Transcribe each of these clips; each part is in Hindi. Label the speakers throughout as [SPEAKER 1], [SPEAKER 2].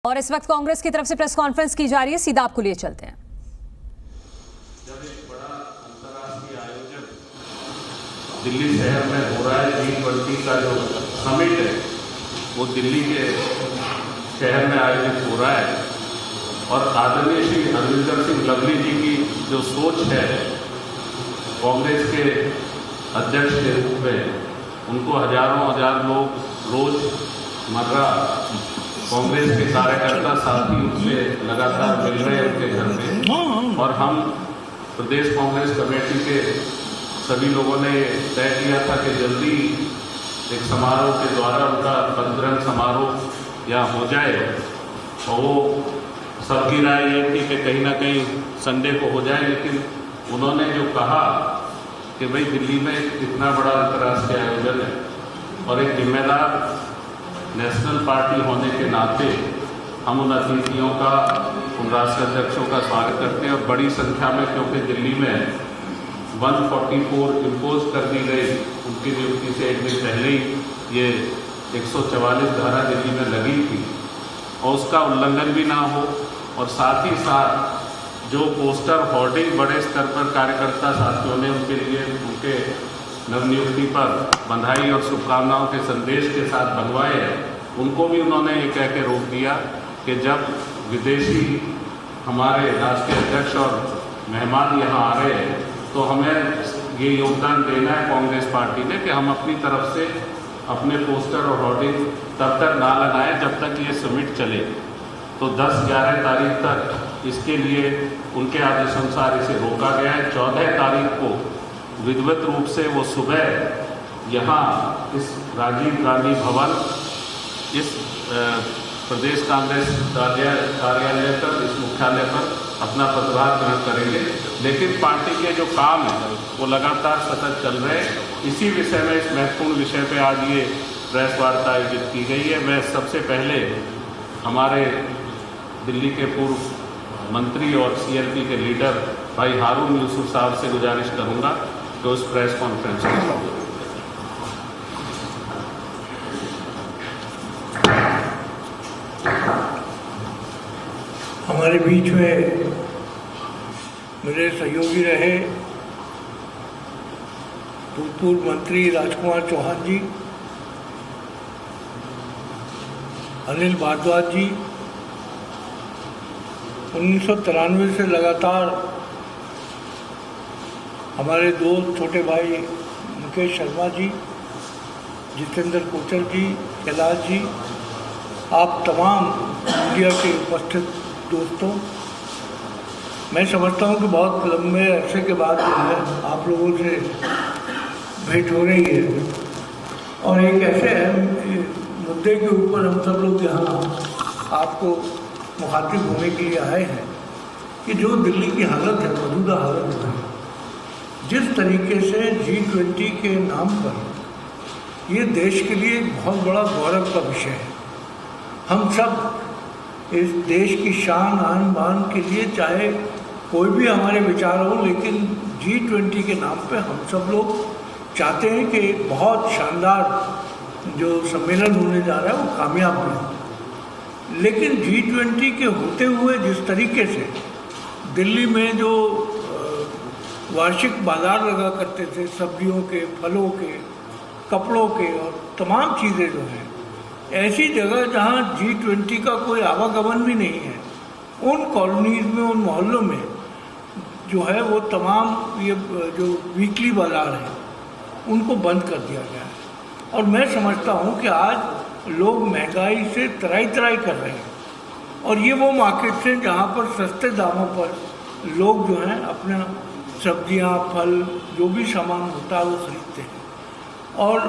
[SPEAKER 1] और इस वक्त कांग्रेस की तरफ से प्रेस कॉन्फ्रेंस की जा रही है, सीधा आपको लिए चलते हैं।
[SPEAKER 2] जब एक बड़ा अंतर्राष्ट्रीय आयोजन दिल्ली शहर में हो रहा है, G20 का जो समिट है वो दिल्ली के शहर में आयोजित हो रहा है और आदरणीय श्री हरविंदर सिंह लवली जी की जो सोच है कांग्रेस के अध्यक्ष के रूप में, उनको हजार लोग रोज मर्रा कांग्रेस के कार्यकर्ता साथी उनसे लगातार मिल रहे हैं उनके घर में, और हम प्रदेश कांग्रेस कमेटी के सभी लोगों ने तय किया था कि जल्दी एक समारोह के द्वारा उनका पदग्रहण समारोह यहाँ हो जाए। और वो सबकी राय ये थी कि कहीं ना कहीं संडे को हो जाए, लेकिन उन्होंने जो कहा कि भाई दिल्ली में इतना बड़ा अंतर्राष्ट्रीय आयोजन है और एक जिम्मेदार नेशनल पार्टी होने के नाते हम उन अतिथियों का, उन राष्ट्रीय अध्यक्षों का स्वागत करते हैं। और बड़ी संख्या में, क्योंकि दिल्ली में 144 इम्पोज कर दी गई उनकी नियुक्ति से एक दिन पहले ही, ये 144 धारा दिल्ली में लगी थी और उसका उल्लंघन भी ना हो, और साथ ही साथ जो पोस्टर होर्डिंग बड़े स्तर पर कार्यकर्ता साथियों ने उनके लिए, उनके नवनियुक्ति पर बधाई और शुभकामनाओं के संदेश के साथ बनवाए हैं, उनको भी उन्होंने ये कह के रोक दिया कि जब विदेशी हमारे राष्ट्रीय अध्यक्ष और मेहमान यहाँ आ रहे हैं तो हमें ये योगदान देना है कांग्रेस पार्टी ने कि हम अपनी तरफ से अपने पोस्टर और होर्डिंग तब तक ना लगाएं जब तक ये समिट चले। तो 10-11 तारीख तक इसके लिए उनके आदेशानुसार इसे रोका गया है। 14 तारीख को विधिवत रूप से वो सुबह यहाँ इस राजीव गांधी भवन, इस प्रदेश कांग्रेस कार्यालय पर, इस मुख्यालय पर अपना पदभार ग्रहण करेंगे। लेकिन पार्टी के जो काम है वो लगातार सतत चल रहे हैं। इसी विषय में, इस महत्वपूर्ण विषय पे आज ये प्रेस वार्ता आयोजित की गई है। मैं सबसे पहले हमारे दिल्ली के पूर्व मंत्री और CLP के लीडर भाई हारून यूसुफ साहब से गुजारिश करूंगा कि उस प्रेस कॉन्फ्रेंस में
[SPEAKER 3] हमारे बीच में मेरे सहयोगी रहे भूतपूर्व मंत्री राजकुमार चौहान जी, अनिल भारद्वाज जी, 1993 से लगातार हमारे दो छोटे भाई मुकेश शर्मा जी, जितेंद्र कोचर जी, कैलाश जी, आप तमाम मीडिया के उपस्थित दोस्तों, मैं समझता हूँ कि बहुत लंबे अरसे के बाद जो है आप लोगों से भेंट हो रही है और एक ऐसे अहम मुद्दे के ऊपर हम सब लोग यहाँ आपको मुखातिब होने के लिए आए हैं कि जो दिल्ली की हालत है, मौजूदा हालत है, जिस तरीके से G20 के नाम पर ये देश के लिए एक बहुत बड़ा गौरव का विषय है। हम सब इस देश की शान आन बान के लिए, चाहे कोई भी हमारे विचार हो, लेकिन G20 के नाम पे हम सब लोग चाहते हैं कि एक बहुत शानदार जो सम्मेलन होने जा रहा है वो कामयाब हो। लेकिन G20 के होते हुए जिस तरीके से दिल्ली में जो वार्षिक बाजार लगा करते थे सब्जियों के, फलों के, कपड़ों के और तमाम चीज़ें जो हैं, ऐसी जगह जहाँ G20 का कोई आवागमन भी नहीं है, उन कॉलोनीज़ में, उन मोहल्लों में जो है वो तमाम ये जो वीकली बाजार हैं उनको बंद कर दिया गया है। और मैं समझता हूँ कि आज लोग महंगाई से तराई कर रहे हैं और ये वो मार्केट्स हैं जहाँ पर सस्ते दामों पर लोग जो हैं अपना सब्जियाँ, फल, जो भी सामान होता है वो खरीदते हैं। और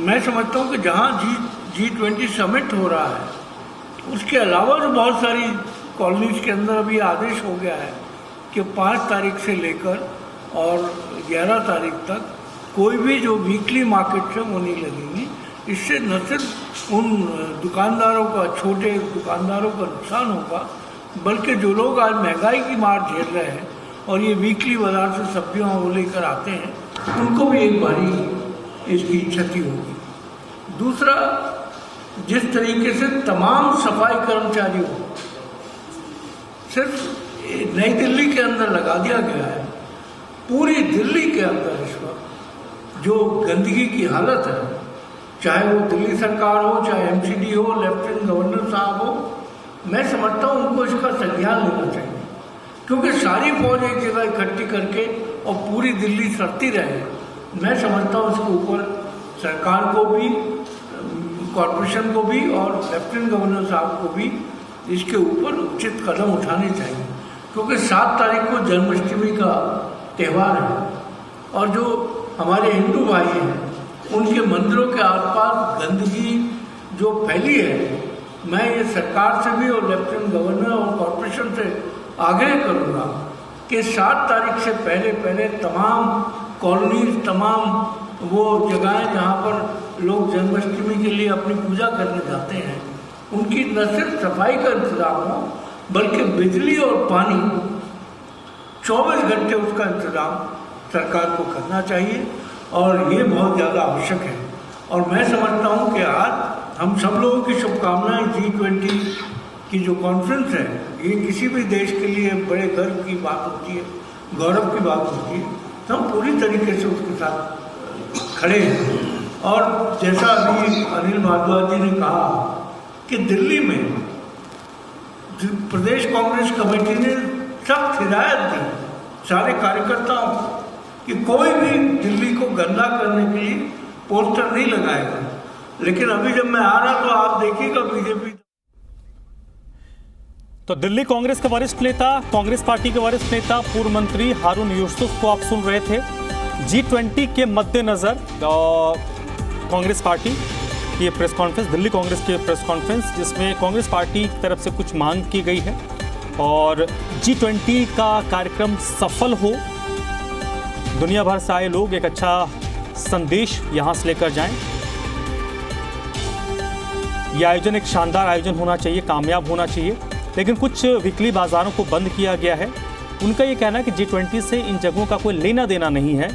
[SPEAKER 3] मैं समझता हूँ कि जहाँ G20 समिट हो रहा है, उसके अलावा जो बहुत सारी कॉलोनीज़ के अंदर अभी आदेश हो गया है कि 5 तारीख से लेकर और 11 तारीख तक कोई भी जो वीकली मार्केट्स हैं वो नहीं लगेंगी। इससे न सिर्फ उन दुकानदारों का, छोटे दुकानदारों का नुकसान होगा, बल्कि जो लोग आज महंगाई की मार झेल रहे हैं और ये वीकली बाजार से सब्जियाँ वो लेकर आते हैं, उनको भी एक भारी इसकी क्षति होगी। दूसरा, जिस तरीके से तमाम सफाई कर्मचारियों सिर्फ नई दिल्ली के अंदर लगा दिया गया है, पूरी दिल्ली के अंदर इस वक्त जो गंदगी की हालत है, चाहे वो दिल्ली सरकार हो, चाहे एमसीडी हो, लेफ्टिनेंट गवर्नर साहब हो, मैं समझता हूँ उनको इसका संज्ञान लेना चाहिए, क्योंकि सारी फौज एक जगह इकट्ठी करके और पूरी दिल्ली सड़ती रहे, मैं समझता हूँ इसके ऊपर सरकार को भी, कॉरपोरेशन को भी और लेफ्टिनेंट गवर्नर साहब को भी इसके ऊपर उचित कदम उठाने चाहिए, क्योंकि 7 तारीख को जन्माष्टमी का त्यौहार है और जो हमारे हिंदू भाई हैं उनके मंदिरों के आसपास गंदगी जो फैली है, मैं ये सरकार से भी और लेफ्टिनेंट गवर्नर और कॉरपोरेशन से आग्रह करूँगा कि 7 तारीख से पहले तमाम कॉलोनीज, तमाम वो जगहें जहाँ पर लोग जन्माष्टमी के लिए अपनी पूजा करने जाते हैं, उनकी न सिर्फ सफाई का इंतजाम हो बल्कि बिजली और पानी 24 घंटे उसका इंतजाम सरकार को करना चाहिए और ये बहुत ज़्यादा आवश्यक है। और मैं समझता हूँ कि आज हम सब लोगों की शुभकामनाएं G20 की जो कॉन्फ्रेंस है, ये किसी भी देश के लिए बड़े गर्व की बात होती है, गौरव की बात होती है, तो हम पूरी तरीके से उसके साथ खड़े हैं। और जैसा अभी अनिल भारद्वाज जी ने कहा कि दिल्ली में प्रदेश कांग्रेस कमेटी ने सख्त हिदायत दी सारे कार्यकर्ताओं को कि कोई भी दिल्ली को गंदा करने के लिए पोस्टर नहीं लगाएगा, लेकिन अभी जब मैं आ रहा तो आप देखिएगा बीजेपी।
[SPEAKER 4] तो दिल्ली कांग्रेस के वरिष्ठ नेता, कांग्रेस पार्टी के वरिष्ठ नेता, पूर्व मंत्री हारून यूसुफ को आप सुन रहे थे। G20 के मद्देनजर कांग्रेस पार्टी की प्रेस कॉन्फ्रेंस, दिल्ली कांग्रेस की प्रेस कॉन्फ्रेंस, जिसमें कांग्रेस पार्टी की तरफ से कुछ मांग की गई है और G20 का कार्यक्रम सफल हो, दुनिया भर से आए लोग एक अच्छा संदेश यहां से लेकर जाएं। यह आयोजन एक शानदार आयोजन होना चाहिए, कामयाब होना चाहिए, लेकिन कुछ वीकली बाजारों को बंद किया गया है। उनका ये कहना है कि G20 से इन जगहों का कोई लेना देना नहीं है।